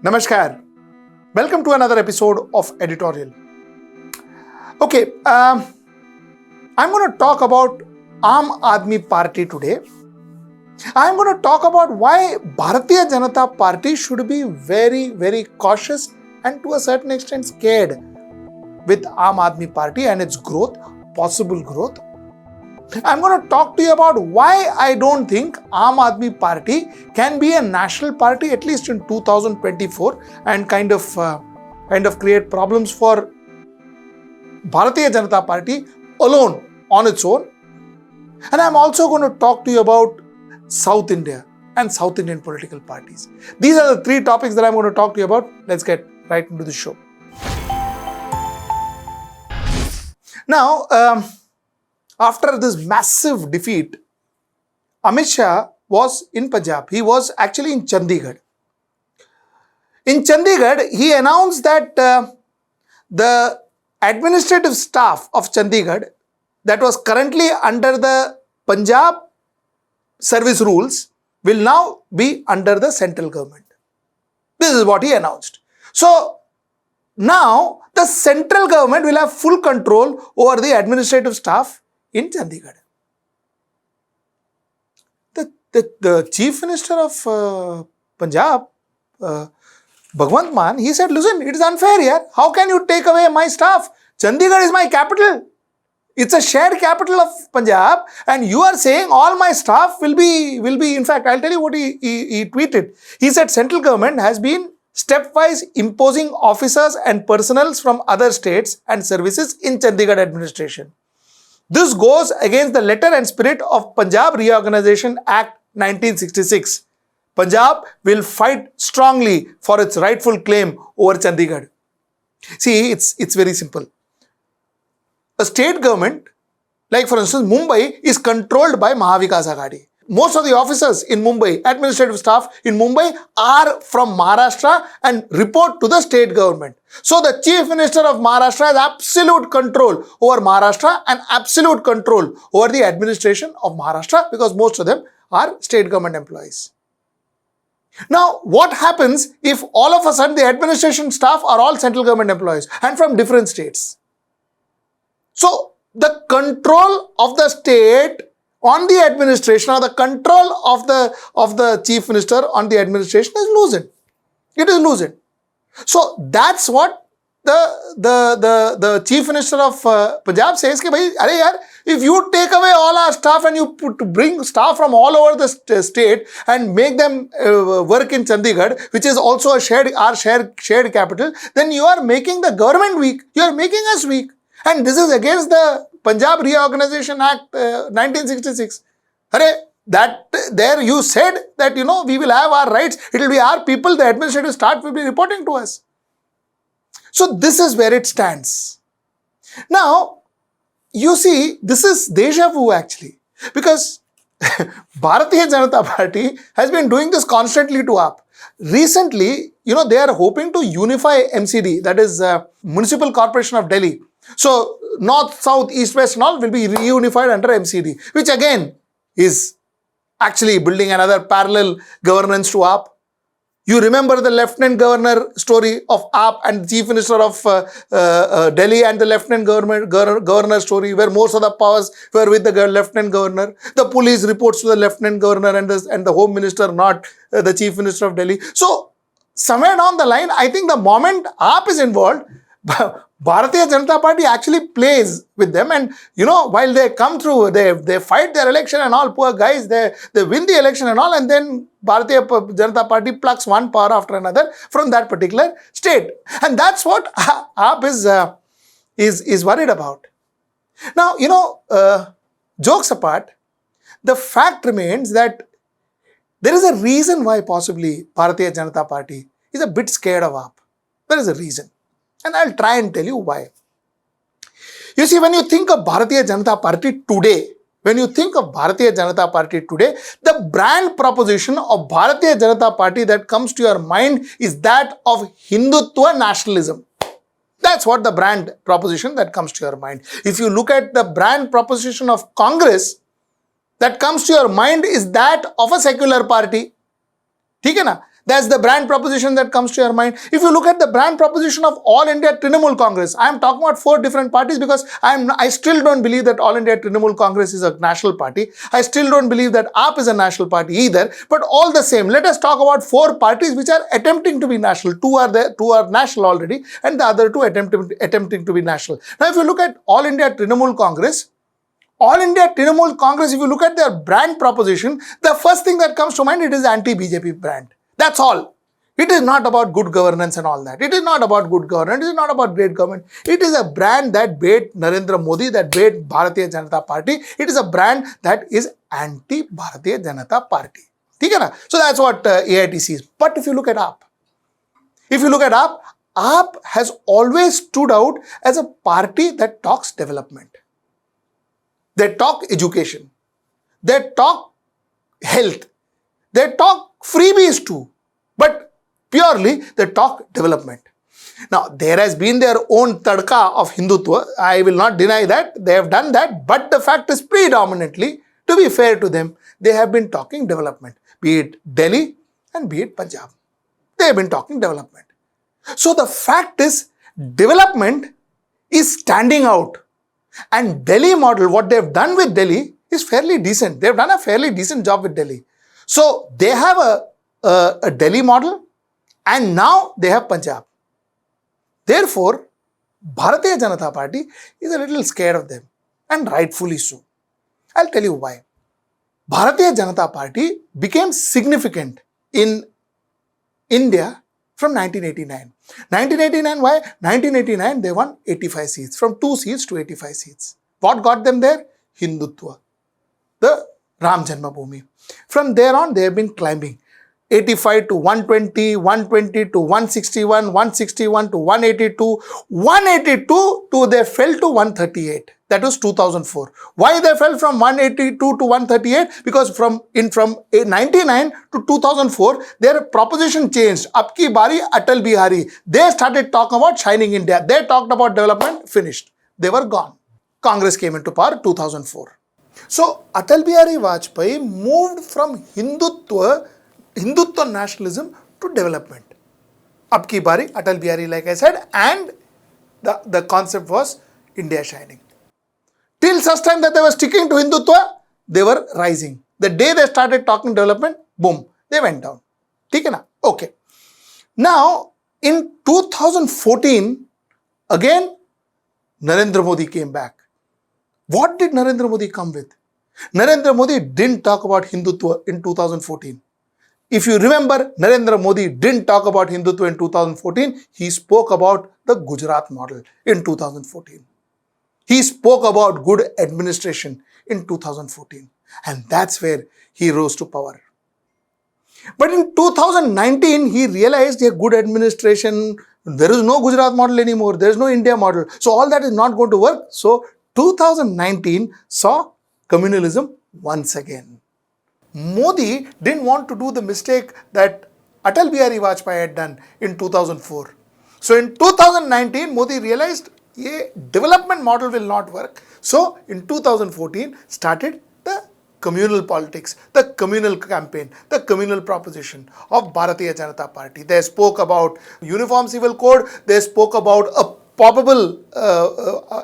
Namaskar. Welcome to another episode of Editorial. Okay, I'm going to talk about Aam Aadmi Party today. I'm going to talk about why Bharatiya Janata Party should be very, very cautious and to a certain extent scared with Aam Aadmi Party and its growth, possible growth. I'm going to talk to you about why I don't think Aam Aadmi Party can be a national party at least in 2024 and kind of create problems for Bharatiya Janata Party alone on its own. And I'm also going to talk to you about South India and South Indian political parties. These are the three topics that I'm going to talk to you about. Let's get right into the show. Now, after this massive defeat, Amit Shah was in Punjab. He was actually in Chandigarh. In Chandigarh, he announced that the administrative staff of Chandigarh that was currently under the Punjab service rules will now be under the central government. This is what he announced. So, now the central government will have full control over the administrative staff in Chandigarh. The Chief Minister of Punjab, Bhagwant Mann, he said, listen, it is unfair here. How can you take away my staff? Chandigarh is my capital. It's a shared capital of Punjab and you are saying all my staff will be, in fact, I'll tell you what he tweeted. He said central government has been stepwise imposing officers and personnel from other states and services in Chandigarh administration. This goes against the letter and spirit of Punjab Reorganization Act 1966. Punjab will fight strongly for its rightful claim over Chandigarh. See, it's very simple. A state government, like for instance Mumbai, is controlled by Mahavikas Aghadi. Most of the officers in Mumbai, administrative staff in Mumbai are from Maharashtra and report to the state government. So the Chief Minister of Maharashtra has absolute control over Maharashtra and absolute control over the administration of Maharashtra because most of them are state government employees. Now, what happens if all of a sudden the administration staff are all central government employees and from different states? So, the control of the state on the administration or the control of the Chief Minister on the administration is loosened. It is loosened. So, that's what the Chief Minister of Punjab says, कि भाई, अरे यार, if you take away all our staff and you bring staff from all over the state and make them work in Chandigarh, which is also our shared capital, then you are making the government weak. You are making us weak. And this is against the Punjab Reorganization Act 1966. There you said that, we will have our rights. It will be our people, the administrative staff will be reporting to us. So this is where it stands. Now, you see, this is deja vu actually. Because Bharatiya Janata Party has been doing this constantly to AAP. Recently, they are hoping to unify MCD, that is Municipal Corporation of Delhi. So, North, South, East, West and all will be reunified under MCD, which again is actually building another parallel governance to AAP. You remember the Lieutenant Governor story of AAP and the Chief Minister of Delhi and the Lieutenant Governor story where most of the powers were with the Lieutenant Governor. The police reports to the Lieutenant Governor and the Home Minister, not the Chief Minister of Delhi. So, somewhere down the line, I think the moment AAP is involved, Bharatiya Janata Party actually plays with them and, while they come through, they fight their election and all, poor guys, they win the election and all, and then Bharatiya Janata Party plucks one power after another from that particular state. And that's what AAP is worried about. Now, jokes apart, the fact remains that there is a reason why possibly Bharatiya Janata Party is a bit scared of AAP. There is a reason. And I'll try and tell you why. You see, when you think of Bharatiya Janata Party today, the brand proposition of Bharatiya Janata Party that comes to your mind is that of Hindutva nationalism. That's what the brand proposition that comes to your mind. If you look at the brand proposition of Congress, that comes to your mind is that of a secular party. ठीक है ना? That's the brand proposition that comes to your mind. If you look at the brand proposition of All India Trinamool Congress, I am talking about 4 different parties because I still don't believe that All India Trinamool Congress is a national party. I still don't believe that AAP is a national party either. But all the same, let us talk about 4 parties which are attempting to be national. 2 are there, 2 are national already, and the other 2 attempting to be national. Now, if you look at All India Trinamool Congress, if you look at their brand proposition, the first thing that comes to mind, it is anti-BJP brand. That's all. It is not about good governance and all that. It is not about good governance. It is not about great government. It is a brand that bait Narendra Modi, that bait Bharatiya Janata Party. It is a brand that is anti-Bharatiya Janata Party. So that's what AIT sees. But if you look at AAP, AAP has always stood out as a party that talks development. They talk education. They talk health. They talk freebies too. But purely they talk development. Now, there has been their own tadka of Hindutva. I will not deny that. They have done that. But the fact is, predominantly, to be fair to them, they have been talking development. Be it Delhi and be it Punjab. They have been talking development. So the fact is, development is standing out. And Delhi model, what they have done with Delhi is fairly decent. They have done a fairly decent job with Delhi. So they have a Delhi model, and now they have Punjab. Therefore, Bharatiya Janata Party is a little scared of them, and rightfully so. I'll tell you why. Bharatiya Janata Party became significant in India from 1989. 1989, why? 1989, they won 85 seats, from 2 seats to 85 seats. What got them there? Hindutva, the Ram Janmabhoomi. From there on, they have been climbing. 85 to 120, 120 to 161, 161 to 182, 182 to they fell to 138. That was 2004. Why they fell from 182 to 138? Because from 99 to 2004, their proposition changed. Apki Bari, Atal Bihari. They started talking about shining India. They talked about development, finished. They were gone. Congress came into power 2004. So Atal Bihari Vajpayee moved from Hindutva nationalism to development. Apki Bari, Atal Bihari, like I said, and the concept was India shining. Till such time that they were sticking to Hindutva, they were rising. The day they started talking development, boom, they went down. Okay. Now, in 2014, again, Narendra Modi came back. What did Narendra Modi come with? Narendra Modi didn't talk about Hindutva in 2014. If you remember, Narendra Modi didn't talk about Hindutva in 2014. He spoke about the Gujarat model in 2014. He spoke about good administration in 2014. And that's where he rose to power. But in 2019, he realized a good administration, there is no Gujarat model anymore. There is no India model. So all that is not going to work. So 2019 saw communalism once again. Modi didn't want to do the mistake that Atal Bihari Vajpayee had done in 2004. So in 2019, Modi realized a development model will not work. So in 2014, started the communal politics, the communal campaign, the communal proposition of Bharatiya Janata Party. They spoke about Uniform Civil Code. They spoke about a probable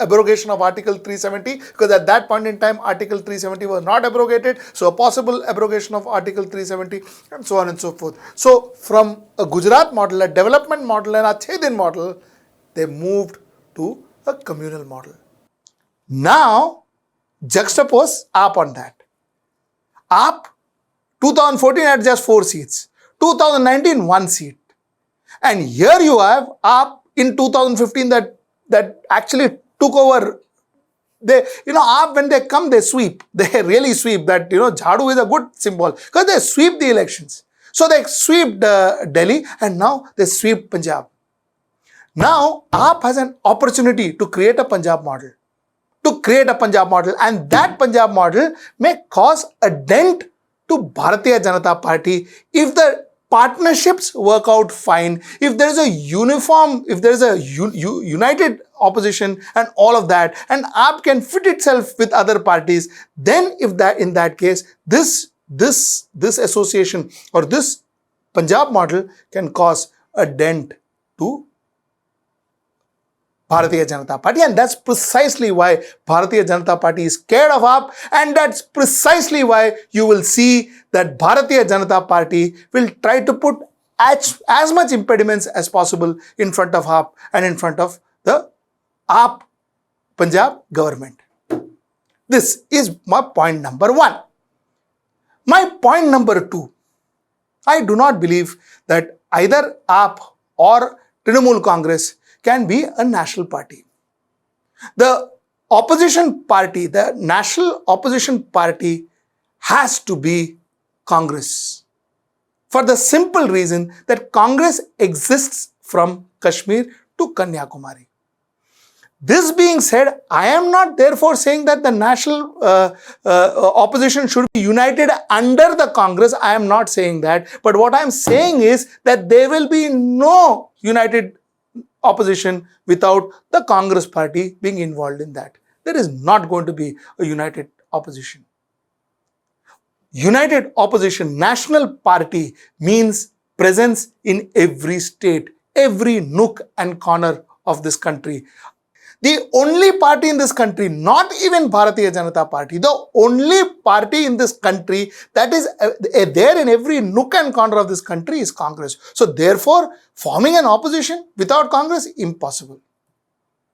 abrogation of Article 370, because at that point in time, Article 370 was not abrogated. So a possible abrogation of Article 370 and so on and so forth. So from a Gujarat model, a development model and a Achhe Din model, they moved to a communal model. Now, juxtapose AAP on that. AAP 2014 had just 4 seats. 2019, 1 seat. And here you have AAP in 2015 that actually took over. They, AAP, when they come, they sweep. They really sweep. That, Jhadu is a good symbol because they sweep the elections. So they sweep Delhi and now they sweep Punjab. Now, AAP has an opportunity to create a Punjab model. And that Punjab model may cause a dent to Bharatiya Janata Party if the partnerships work out fine, if there is a united opposition and all of that, and AAP can fit itself with other parties, then in that case, this association or this Punjab model can cause a dent to Bharatiya Janata Party, and that's precisely why Bharatiya Janata Party is scared of AAP, and that's precisely why you will see that Bharatiya Janata Party will try to put as much impediments as possible in front of AAP and in front of the AAP Punjab government. This is my point number 1. My point number 2, I do not believe that either AAP or Trinamool Congress can be a national party. The opposition party, the national opposition party has to be Congress. For the simple reason that Congress exists from Kashmir to Kanyakumari. This being said, I am not therefore saying that the national opposition should be united under the Congress. I am not saying that. But what I am saying is that there will be no united opposition without the Congress party being involved in that. There is not going to be a united opposition. United opposition, national party means presence in every state, every nook and corner of this country. The only party in this country, not even Bharatiya Janata Party, the only party in this country that is there in every nook and corner of this country is Congress. So therefore, forming an opposition without Congress, impossible.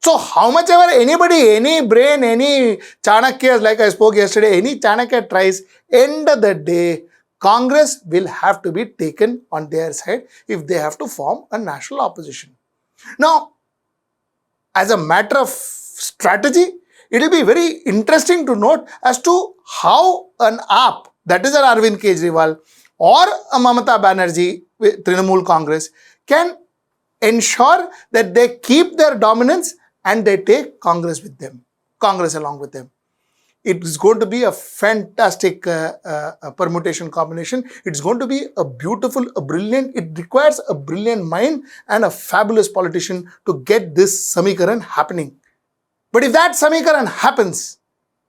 So how much ever anybody, any brain, any Chanakya, like I spoke yesterday, any Chanakya tries, end of the day, Congress will have to be taken on their side if they have to form a national opposition. Now, as a matter of strategy, it will be very interesting to note as to how an AAP, that is an Arvind Kejriwal, or a Mamata Banerjee with Trinamool Congress, can ensure that they keep their dominance and they take Congress with them, Congress along with them. It is going to be a fantastic permutation combination. It's going to be a beautiful, a brilliant, it requires a brilliant mind and a fabulous politician to get this Samikaran happening. But if that Samikaran happens,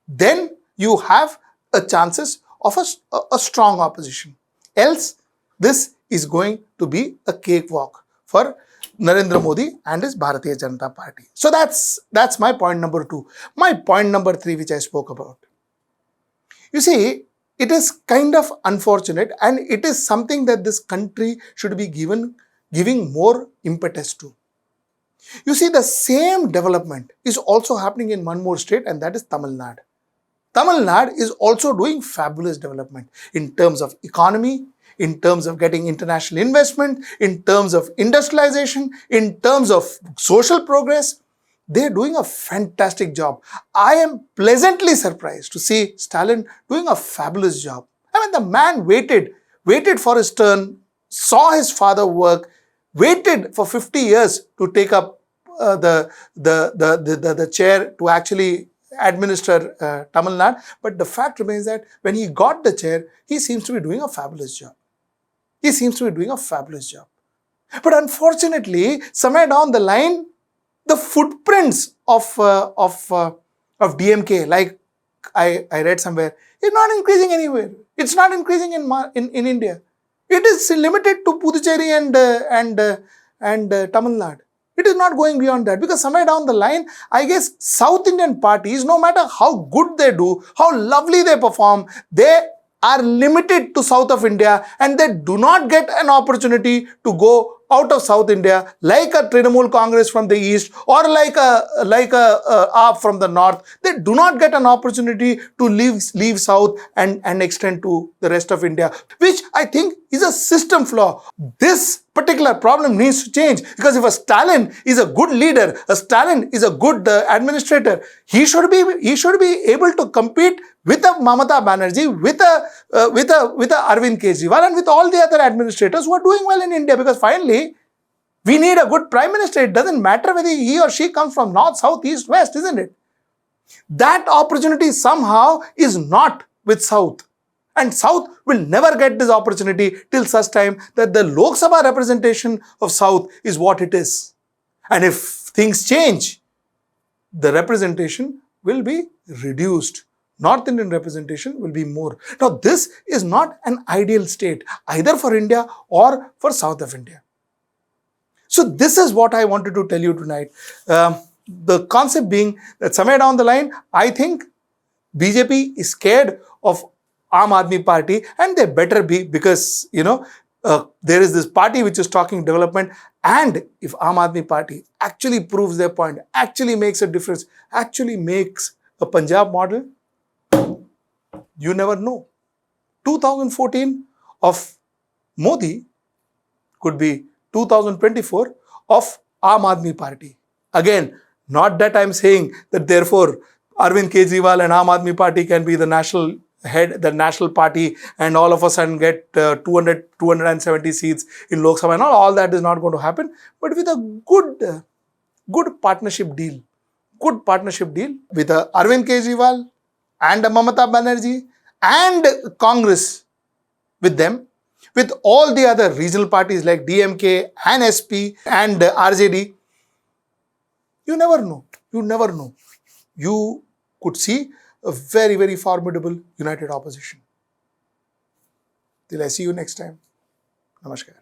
then you have a chances of a strong opposition. Else, this is going to be a cakewalk for Narendra Modi and his Bharatiya Janata Party. So that's my point number 2. My point number 3, which I spoke about. You see, it is kind of unfortunate, and it is something that this country should be giving more impetus to. You see, the same development is also happening in one more state, and that is Tamil Nadu. Tamil Nadu is also doing fabulous development in terms of economy, in terms of getting international investment, in terms of industrialization, in terms of social progress. They're doing a fantastic job. I am pleasantly surprised to see Stalin doing a fabulous job. I mean, the man waited for his turn, saw his father work, waited for 50 years to take up the chair to actually administer Tamil Nadu. But the fact remains that when he got the chair, he seems to be doing a fabulous job. He seems to be doing a fabulous job. But unfortunately, somewhere down the line, the footprints of DMK, like I read somewhere, is not increasing anywhere. It's not increasing in India. It is limited to Puducherry and Tamil Nadu. It is not going beyond that, because somewhere down the line, I guess South Indian parties, no matter how good they do, how lovely they perform, they are limited to south of India, and they do not get an opportunity to go out of South India like a Trinamool Congress from the east or like a AAP from the north. They do not get an opportunity to leave south and extend to the rest of India, which I think is a system flaw. This particular problem needs to change, because if a Stalin is a good leader, a Stalin is a good administrator, he should be able to compete with a Mamata Banerjee, with a Arvind Kejriwal, and with all the other administrators who are doing well in India. Because finally, we need a good Prime Minister. It doesn't matter whether he or she comes from north, south, east, west, isn't it? That opportunity somehow is not with South. And South will never get this opportunity till such time that the Lok Sabha representation of South is what it is. And if things change, the representation will be reduced, North Indian representation will be more. Now, this is not an ideal state, either for India or for South of India. So, this is what I wanted to tell you tonight. The concept being that somewhere down the line, I think BJP is scared of Aam Aadmi Party, and they better be, because, there is this party which is talking development, and if Aam Aadmi Party actually proves their point, actually makes a difference, actually makes a Punjab model, you never know. 2014 of Modi could be 2024 of Aam Aadmi Party. Again, not that I'm saying that therefore Arvind Kejriwal and Aam Aadmi Party can be the national head, the national party, and all of a sudden get 270 seats in Lok Sabha. And all that is not going to happen. But with a good partnership deal with Arvind Kejriwal and Mamata Banerjee and Congress with them, with all the other regional parties like DMK and SP and RJD, you never know. You could see a very, very formidable united opposition. Till I see you next time. Namaskar.